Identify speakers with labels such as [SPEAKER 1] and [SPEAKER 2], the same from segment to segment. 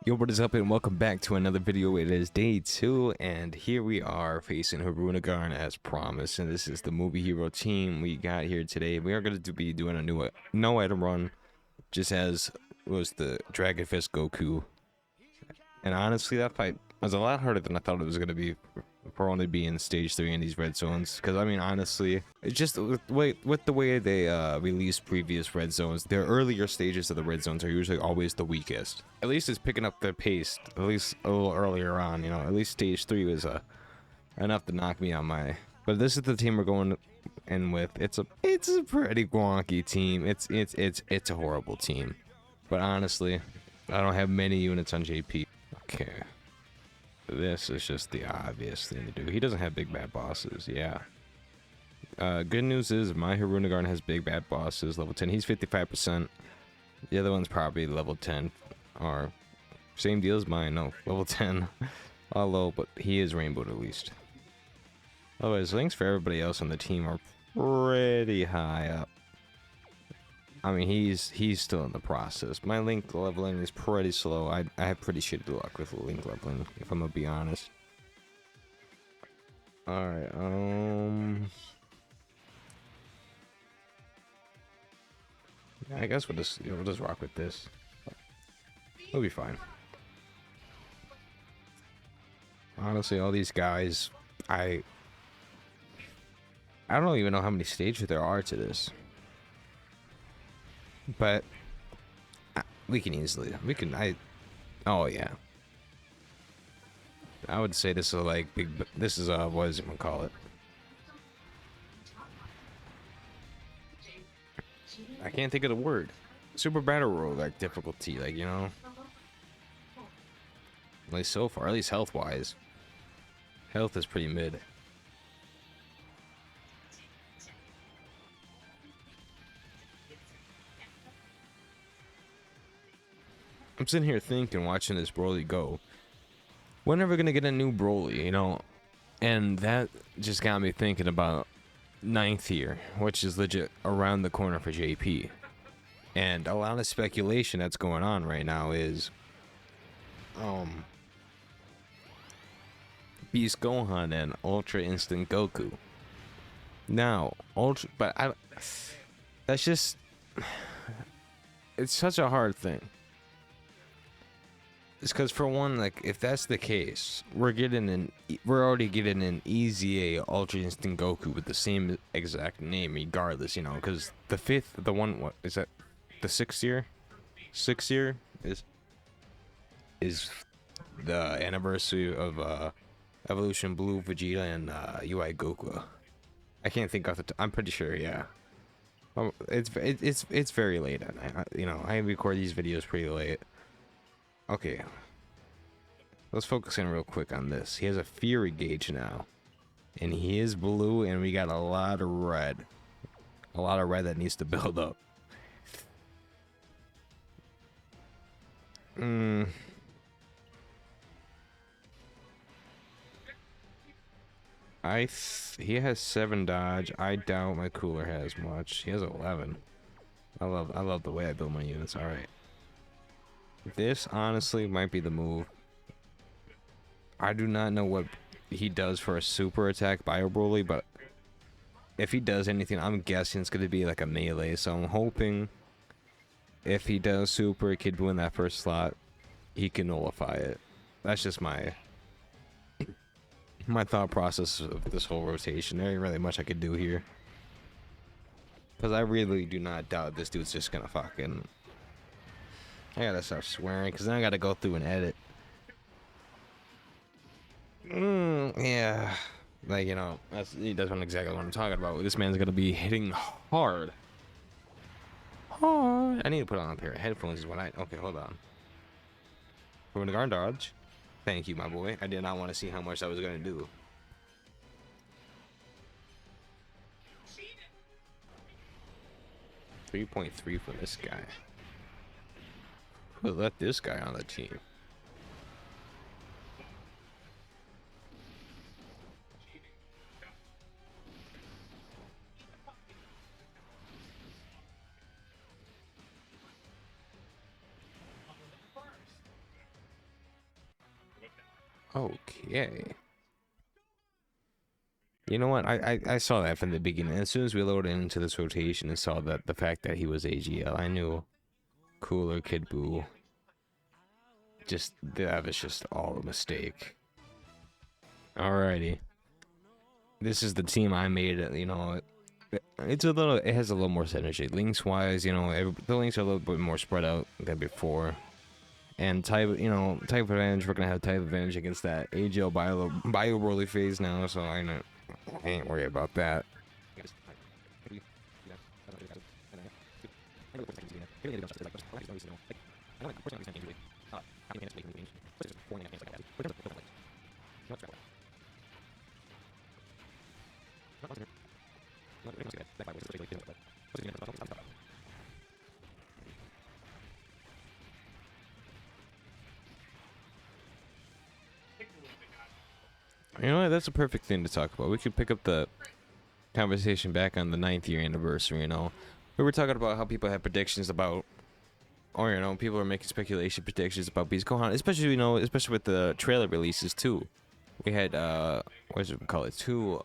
[SPEAKER 1] Yo, what is up, and welcome back to another video. It is day 2, and here we are facing Hirudegarn as promised, and this is the movie hero team we got here today. We are going to be doing a new no item run, just as was the Dragon Fist Goku. And honestly, that fight was a lot harder than I thought it was going to be for only being stage 3 in these red zones. Because, I mean, honestly, it's just with the way they released previous red zones, their earlier stages of the red zones are usually always the weakest. At least it's picking up their pace, at least a little earlier on, you know. At least stage 3 was enough to knock me on my... But this is the team we're going in with. It's a pretty wonky team. It's a horrible team. But honestly, I don't have many units on JP. Okay. This is just the obvious thing to do. He doesn't have big bad bosses, yeah. Good news is my Hirudegarn has big bad bosses, level 10. He's 55%. The other one's probably level 10. Or same deal as mine, no, level 10. All low, but he is rainbowed at least. Otherwise, links for everybody else on the team are pretty high up. I mean, he's still in the process. My link leveling is pretty slow. I have pretty shitty luck with link leveling, if I'm gonna be honest. Alright, I guess we'll just rock with this. We'll be fine. Honestly, all these guys, I don't even know how many stages there are to this. But we can easily, oh yeah, I would say this is like this is what is it gonna call it? I can't think of the word. Super battle roll, like difficulty, like, you know, at least so far, at least health wise. Health is pretty mid. I'm sitting here thinking, watching this Broly go, when are we gonna get a new Broly, you know? And that just got me thinking about 9th year, which is legit around the corner for JP. And a lot of speculation that's going on right now is Beast Gohan and Ultra Instinct Goku. Now, that's just, it's such a hard thing. It's because, for one, like, if that's the case, we're already getting an easy Ultra Instinct Goku with the same exact name, regardless, you know. Because the 5th, the one, what is that? The 6th year? 6th year is the anniversary of Evolution Blue Vegeta and UI Goku. I can't think off the I'm pretty sure, yeah. It's very late at night. You know, I record these videos pretty late. Okay, let's focus in real quick on this. He has a Fury gauge now, and he is blue, and we got a lot of red that needs to build up. He has 7 dodge. I doubt my cooler has much. He has 11. I love the way I build my units. All right. This honestly might be the move. I do not know what he does for a super attack Bio Broly, but if he does anything, I'm guessing it's going to be like a melee. So I'm hoping if he does super, he could win that first slot, he can nullify it. That's just my thought process of this whole rotation. There ain't really much I could do here, because I really do not doubt this dude's just gonna fucking... I gotta stop swearing, because then I gotta go through and edit. Yeah. Like, you know, that's not exactly what I'm talking about. This man's gonna be hitting hard. Hard. I need to put on a pair of headphones is what okay, hold on. We're gonna dodge. Thank you, my boy. I did not want to see how much I was gonna do. $3.3 for this guy. Who let this guy on the team? Okay. You know what? I saw that from the beginning. As soon as we loaded into this rotation and saw that the fact that he was AGL, I knew Cooler Kid Buu. Just that was just all a mistake. Alrighty. This is the team I made. You know, it has a little more synergy. Links wise, you know, the links are a little bit more spread out than before. And type advantage, we're gonna have type advantage against that AGL Bio Broly phase now, so I ain't worried about that. You know what? That's a perfect thing to talk about. We could pick up the conversation back on the 9th year anniversary. You know, we were talking about how people have predictions about, or you know, people are making speculation predictions about Beast Gohan, especially especially with the trailer releases too. We had what does it call it? Two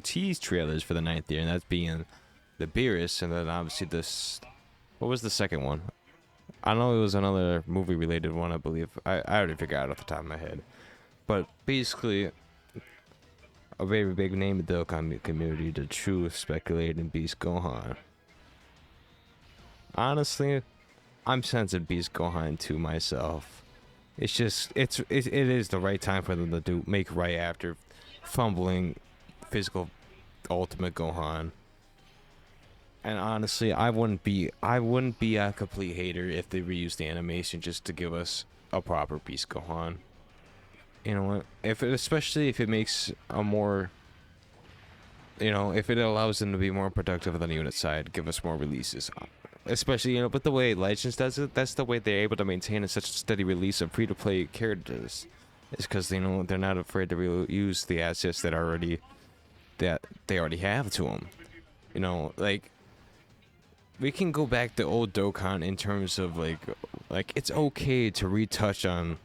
[SPEAKER 1] tease trailers for the 9th year, and that's being the Beerus, and then obviously this. What was the second one? I know it was another movie related one, I believe. I already figured out off the top of my head. But basically, a very big name in the Dokkan community, the true speculating Beast Gohan. Honestly, I'm sensing Beast Gohan to myself. It's just, it is the right time for them to make right after fumbling physical Ultimate Gohan. And honestly, I wouldn't be a complete hater if they reused the animation just to give us a proper Beast Gohan. You know what? Especially if it makes a more, you know, if it allows them to be more productive on the unit side, give us more releases. Especially, you know, but the way Legends does it, that's the way they're able to maintain such a steady release of free-to-play characters. Is because, you know, they're not afraid to reuse the assets that they already have to them. You know, like, we can go back to old Dokkan in terms of like it's okay to retouch on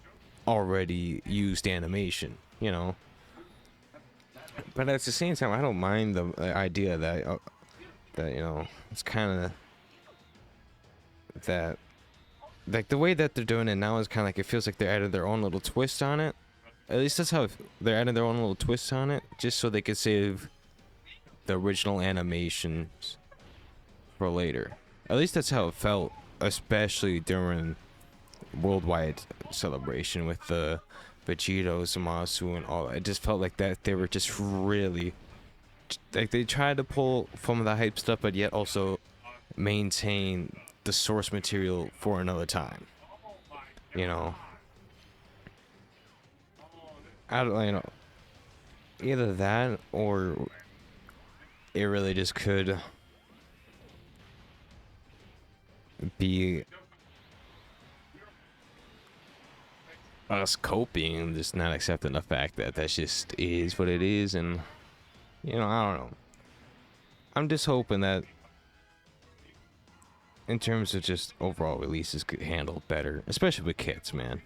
[SPEAKER 1] already used animation, you know. But at the same time, I don't mind the idea that you know, it's kind of that, like, the way that they're doing it now is kind of like it feels like they're adding their own little twist on it. At least that's how they're adding their own little twist on it, just so they could save the original animations for later. At least that's how it felt, especially during worldwide celebration with the Vegito, Zamasu, and all. It just felt like that they were just really, like, they tried to pull from the hype stuff, but yet also maintain the source material for another time. You know, I don't, you know, either that or it really just could be us coping and just not accepting the fact that that just is what it is. And you know, I don't know, I'm just hoping that in terms of just overall releases get handled better, especially with kits, man.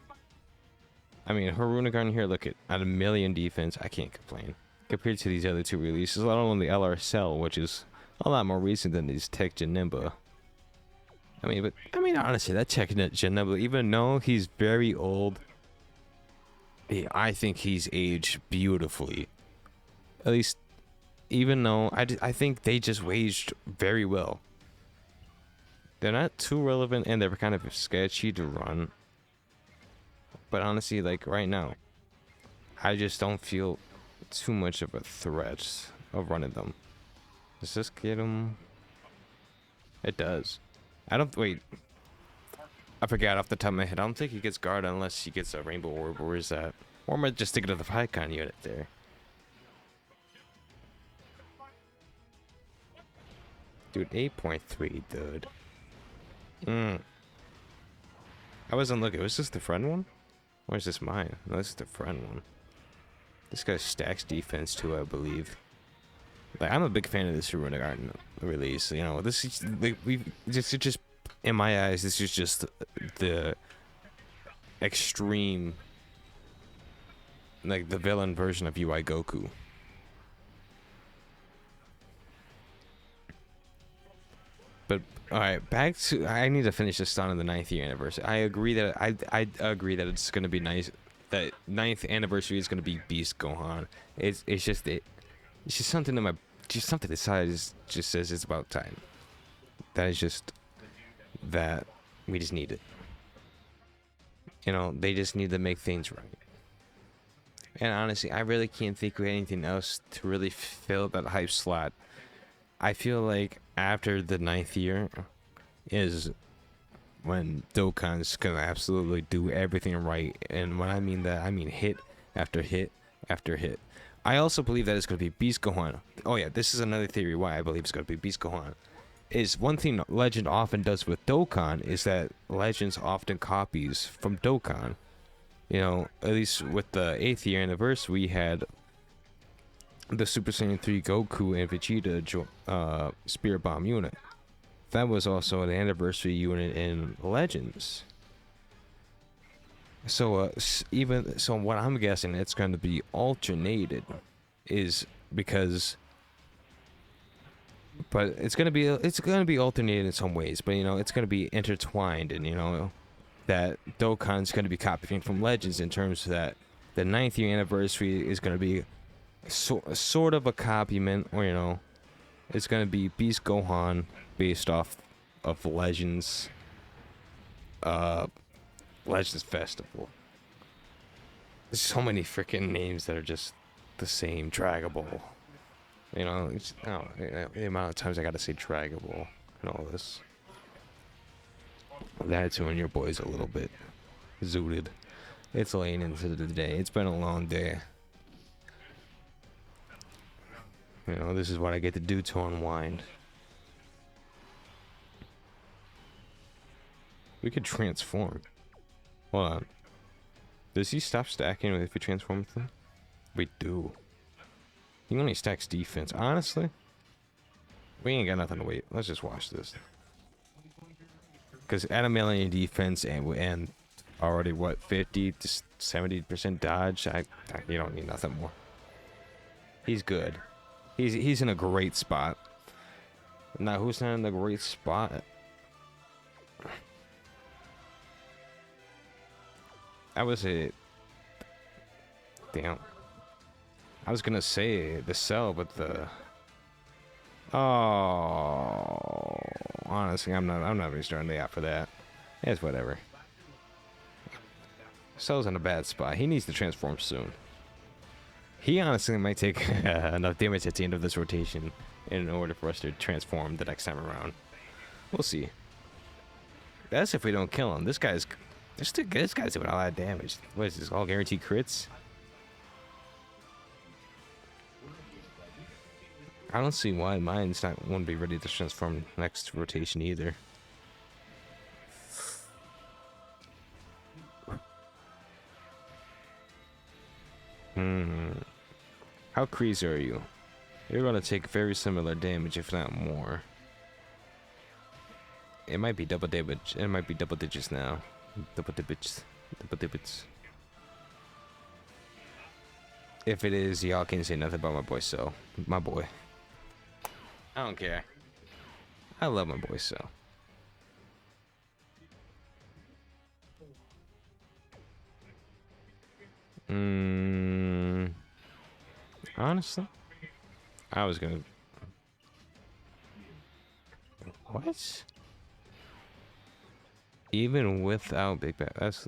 [SPEAKER 1] I mean, Hirudegarn here, look at 1,000,000 defense, I can't complain compared to these other two releases, let alone the LR Cell, which is a lot more recent than these Tech Janemba. I mean, honestly, that Tech Janemba, even though he's very old, I think he's aged beautifully. At least, even though I think they just aged very well. They're not too relevant and they're kind of sketchy to run. But honestly, like right now, I just don't feel too much of a threat of running them. Does this get him? It does. Wait. I forgot off the top of my head. I don't think he gets guard unless he gets a rainbow orb. Where is that? Or am I just thinking of the Pycon unit there? Dude, 8.3, dude. I wasn't looking. Was this the front one? Or is this mine? No, this is the front one. This guy stacks defense too, I believe. Like, I'm a big fan of this Hirudegarn release. You know, this is like just in my eyes, this is just the extreme like the villain version of UI Goku. But all right, back to, I need to finish this on the 9th year anniversary. I agree that I agree that it's gonna be nice. That 9th anniversary is gonna be Beast Gohan. It's just it's just something that just something inside just says it's about time. That is just that we just need it. You know, they just need to make things right. And honestly, I really can't think of anything else to really fill that hype slot. I feel like after the 9th year is when Dokkan's gonna absolutely do everything right. And when I mean that, I mean hit after hit after hit. I also believe that it's gonna be Beast Gohan. Oh yeah, this is another theory why I believe it's gonna be Beast Gohan. Is one thing Legend often does with Dokkan is that Legends often copies from Dokkan. You know, at least with the 8th year anniversary, we had the Super Saiyan 3 Goku and Vegeta Spirit Bomb unit. That was also an anniversary unit in Legends. So what I'm guessing it's going to be alternated is because, but it's going to be alternated in some ways, but you know, it's going to be intertwined, and you know that Dokkan's going to be copying from Legends in terms of that the 9th year anniversary is going to be sort of a copyment, or you know, it's going to be Beast Gohan based off of Legends Legends Festival. There's so many freaking names that are just the same. Dragon Ball. You know, the amount of times I gotta say Dragon Ball and all this. That's when your boy's a little bit zooted. It's late into the day. It's been a long day. You know, this is what I get to do to unwind. We could transform. Hold on. Does he stop stacking if we transform with him? We do. He only stacks defense. Honestly, we ain't got nothing to wait. Let's just watch this. Because at a million defense and already what, 50 to 70% dodge, you don't need nothing more. He's good. He's in a great spot. Now who's not in a great spot? I was a damn. I was gonna say the Cell, but the honestly, I'm not restarting the app for that. It's whatever. Cell's in a bad spot. He needs to transform soon. He honestly might take enough damage at the end of this rotation in order for us to transform the next time around. We'll see. That's if we don't kill him. This guy's doing a lot of damage. What is this? All guaranteed crits? I don't see why mine's not won't be ready to transform next rotation either. How crazy are you? You're gonna take very similar damage, if not more. It might be double damage. It might be double digits now. Double digits. Double digits. If it is, y'all can't say nothing about my boy Cell. My boy. I don't care. I love my boy Cell. Honestly, I was gonna. What? Even without Big Bad, that's.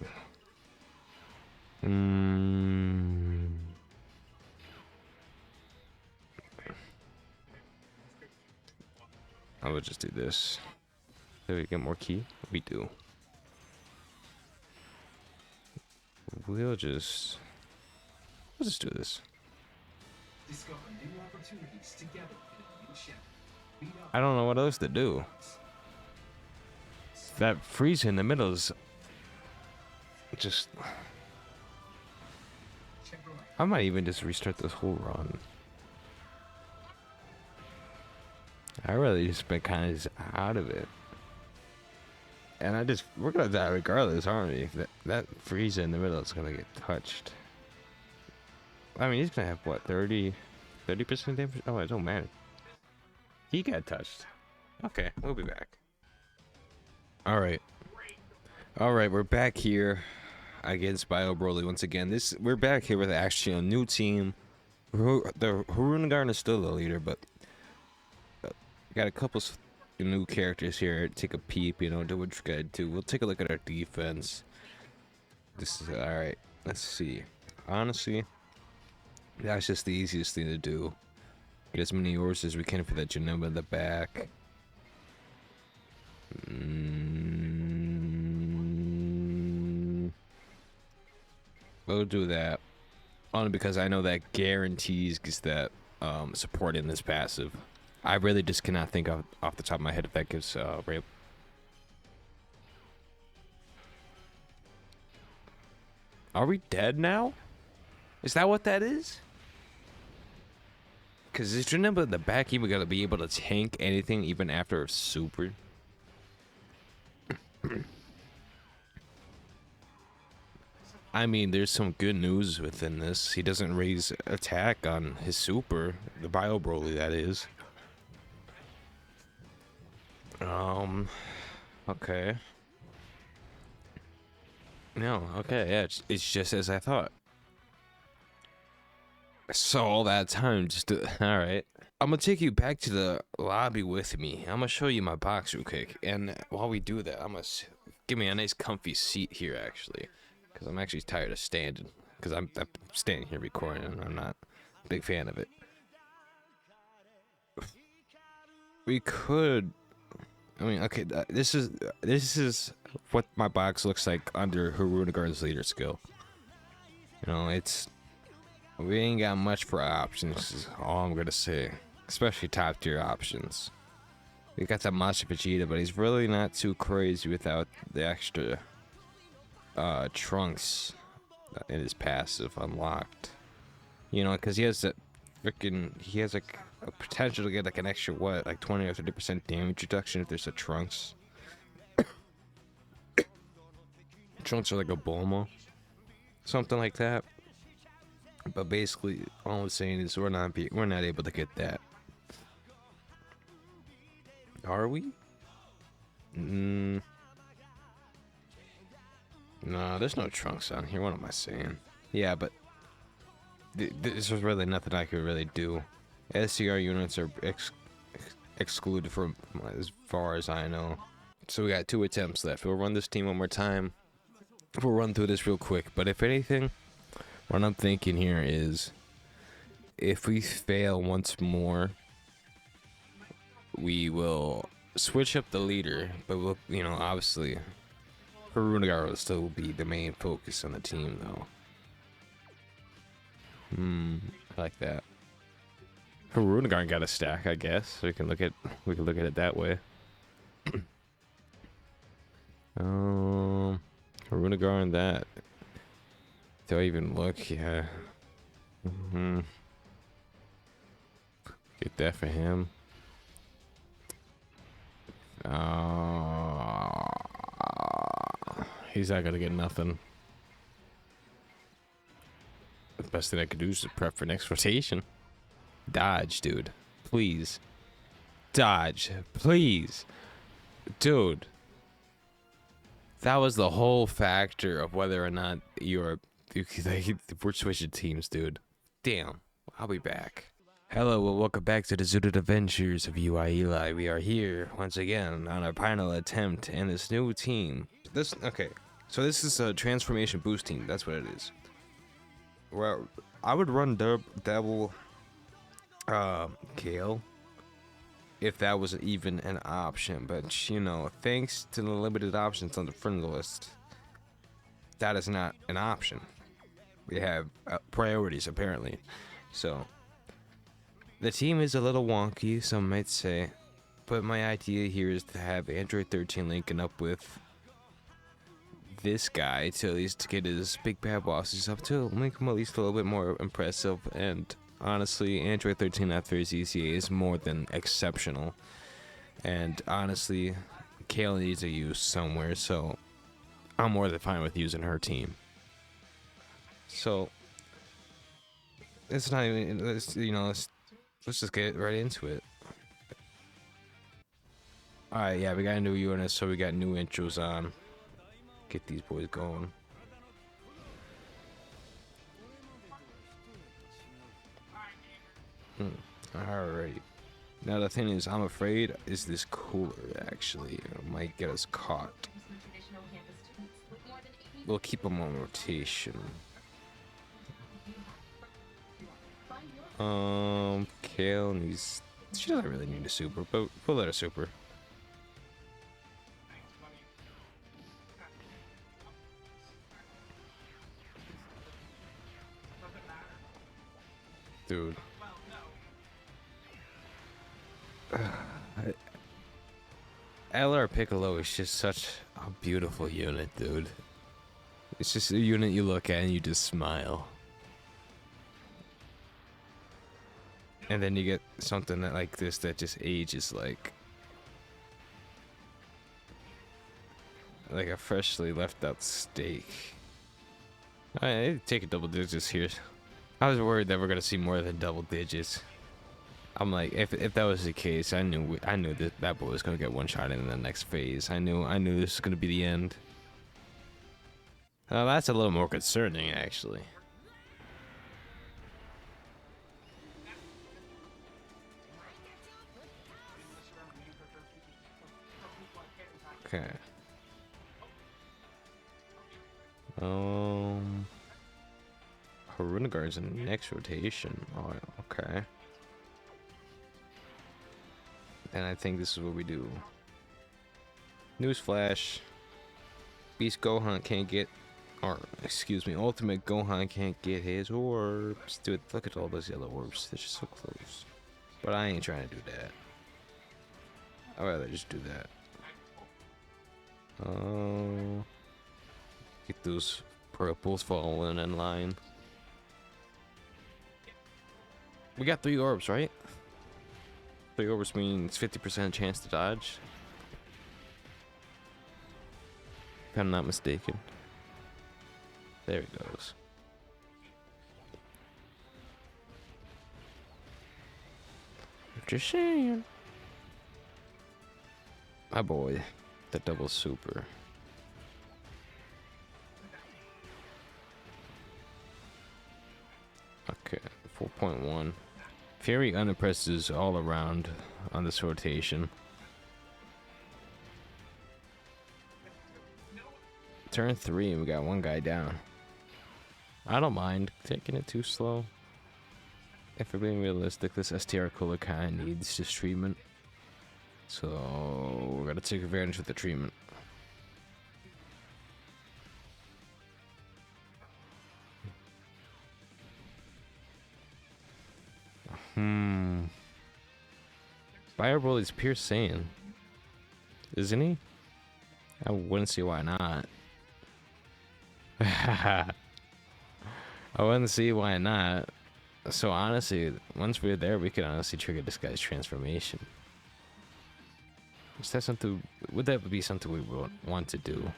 [SPEAKER 1] I would just do this. Do we get more key? We do. We'll just do this. I don't know what else to do. That freeze in the middle is just. I might even just restart this whole run. I really just been kind of out of it. And we're gonna die regardless, aren't we? That freeze in the middle is gonna get touched. I mean, he's gonna have what, 30% damage? Oh, it don't matter. He got touched. Okay, we'll be back. All right, we're back here against Bio Broly once again. We're back here with actually a new team. The Hirudegarn is still the leader, but got a couple new characters here. Take a peep, you know, do what you gotta do. We'll take a look at our defense. This is all right. Let's see. Honestly, that's just the easiest thing to do. Get as many ores as we can for that Janemba in the back. We'll do that. Only because I know that guarantees gets that support in this passive. I really just cannot think off the top of my head if that gives rape. Are we dead now? Is that what that is? Because is Janemba in the back even gonna be able to tank anything even after a super? I mean, there's some good news within this. He doesn't raise attack on his super, the Bio Broly, that is. Okay. No, okay, yeah, it's just as I thought. So all that time just to, all right. I'm gonna take you back to the lobby with me. I'm gonna show you my box real quick, and while we do that, I'm gonna give me a nice comfy seat here actually, because I'm actually tired of standing. Because I'm standing here recording, and I'm not a big fan of it. We could, I mean, okay, this is what my box looks like under Hirudegarn's leader skill. You know, we ain't got much for options, is all I'm gonna say. Especially top tier options. We got that Master Vegeta, but he's really not too crazy without the extra trunks in his passive unlocked. You know, because he has like a potential to get like an extra what, like 20 or 30% damage reduction if there's a trunks. Trunks are like a Bulma, something like that. But basically, all I'm saying is we're not able to get that. Are we? No, there's no trunks on here. What am I saying? Yeah, but this was really nothing I could really do. SCR units are excluded from as far as I know. So we got 2 attempts left. We'll run this team one more time. We'll run through this real quick. But if anything, what I'm thinking here is, if we fail once more, we will switch up the leader, but we'll, you know, obviously, Hirudegarn will still be the main focus on the team, though. I like that. Hirudegarn got a stack, I guess. We can look at it that way. Hirudegarn, that. Do I even look? Yeah. Get that for him. He's not gonna get nothing. The best thing I could do is prep for next rotation. Dodge, dude. Please. Dodge. Please. Dude. That was the whole factor of whether or not we're switching teams, dude. Damn. I'll be back. Hello, well, welcome back to the Zooted Adventures of UI Eli. We are here once again on our final attempt in this new team. So this is a transformation boost team. That's what it is. Well, I would run double Kale if that was even an option, but you know, thanks to the limited options on the friend list, that is not an option. We have priorities apparently, so. The team is a little wonky, some might say, but my idea here is to have Android 13 linking up with this guy to at least get his big bad bosses up to make him at least a little bit more impressive. And honestly, Android 13 after his ECA is more than exceptional. And honestly, Kale needs a use somewhere, so I'm more than fine with using her team. So It's not even. Let's just get right into it. All right, yeah, we got a new unit, so we got new intros on. Get these boys going. Alrighty. Now the thing is, I'm afraid, is this cooler actually? It might get us caught. We'll keep them on rotation. Kale needs. She doesn't really need a super, but we'll let her super. Dude. LR Piccolo is just such a beautiful unit, dude. It's just a unit you look at and you just smile. And then you get something that like this that just ages like a freshly left out steak. I take a double digits here. I was worried that we're gonna see more than double digits. I'm like, if that was the case, I knew that boy was gonna get one shot in the next phase. I knew this was gonna be the end. That's a little more concerning, actually. Okay. Hirudegarn's in the next rotation. Oh, okay. And I think this is what we do. Newsflash. Beast Gohan can't get, or excuse me, Ultimate Gohan can't get his orbs. Dude, look at all those yellow orbs. They're just so close. But I ain't trying to do that. I'd rather just do that. Get those purples falling in line. We got 3 orbs, right? 3 orbs means 50% chance to dodge. If I'm not mistaken. There it goes. Just saying. My boy, the double super. Okay, 4.1. Fury unimpresses all around on this rotation. Turn 3 and we got 1 guy down. I don't mind taking it too slow. If we're being realistic, this STR cooler kind of needs just treatment. So we're gonna take advantage of the treatment. Bio Broly's pure Saiyan, isn't he? I wouldn't see why not. I wouldn't see why not. So honestly, once we're there, we could honestly trigger this guy's transformation. Is that something? Would that be something we would want to do?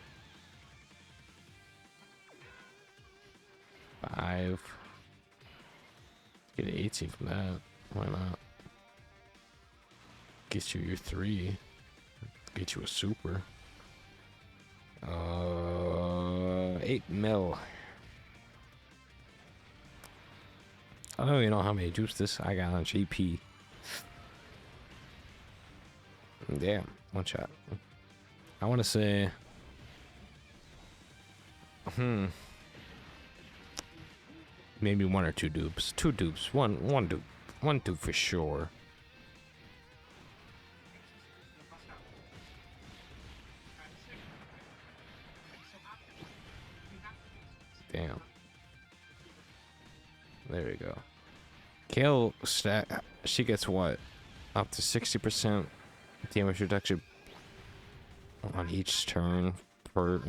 [SPEAKER 1] 5. Get 18 from that. Why not? Get you your 3. Get you a super. 8 mil. I don't even know how many juice I got on GP. Damn, 1 shot. I want to say, maybe 1 or 2 dupes. 2 dupes. One dupe. 1 dupe for sure. Damn. There we go. Kale stat. She gets what? Up to 60% damage reduction on each turn per,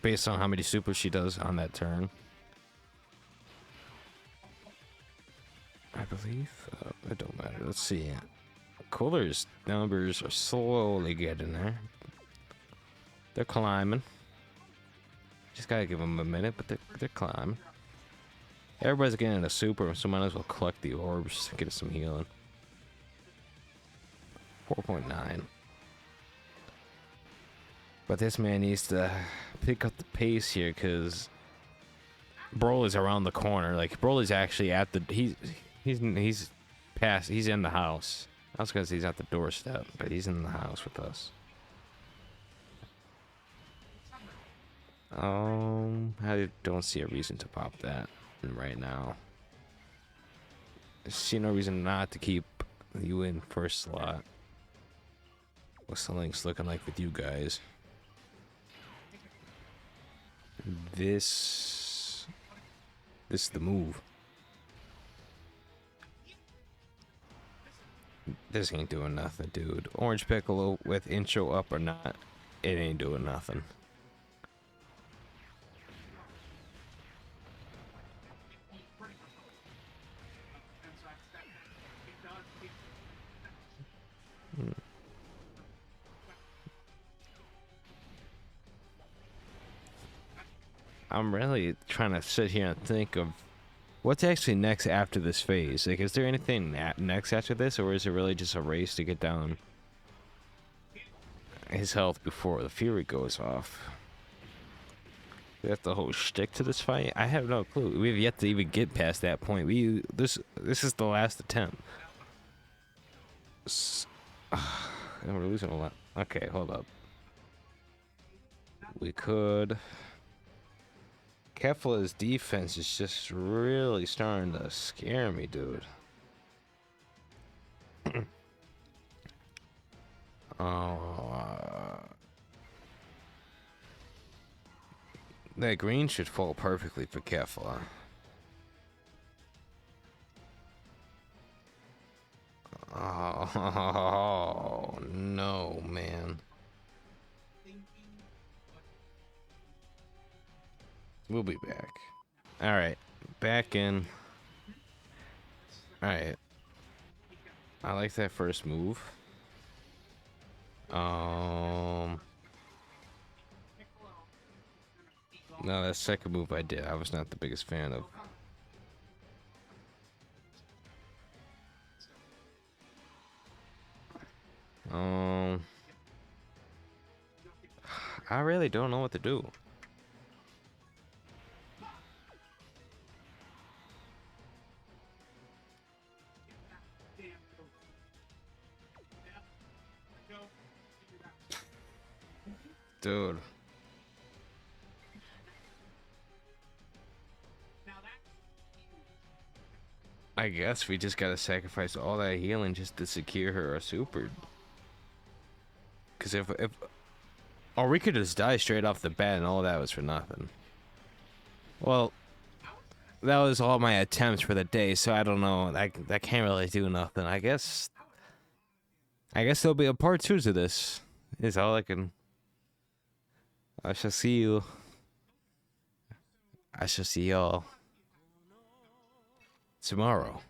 [SPEAKER 1] based on how many supers she does on that turn. I believe. It don't matter. Let's see. Cooler's numbers are slowly getting there. They're climbing. Just gotta give them a minute, but they're climbing. Everybody's getting a super, so might as well collect the orbs to get us some healing. 4.9. But this man needs to pick up the pace here, because Broly's around the corner. Like, Broly's actually at the... He's past... He's in the house. I was gonna say he's at the doorstep, but he's in the house with us. I don't see a reason to pop that right now. I see no reason not to keep you in first slot. What's the links looking like with you guys? This is the move. This ain't doing nothing, dude. Orange Piccolo with intro up or not, it ain't doing nothing. I'm really trying to sit here and think of what's actually next after this phase. Like, is there anything next after this, or is it really just a race to get down his health before the fury goes off? We have the whole shtick to this fight. I have no clue. We've yet to even get past that point. This is the last attempt. And we're losing a lot. Okay, hold up. We could. Kefla's defense is just really starting to scare me, dude. That green should fall perfectly for Kefla. Oh, no, man. We'll be back. Alright, back in. Alright. I like that first move. No, that second move I did, I was not the biggest fan of. I really don't know what to do. Dude. I guess we just gotta sacrifice all that healing just to secure her a super. Cause if or we could just die straight off the bat and all that was for nothing. Well, that was all my attempts for the day, so I don't know. That can't really do nothing. I guess there'll be a part 2 to this. Is all I can. I shall see you. I shall see y'all tomorrow.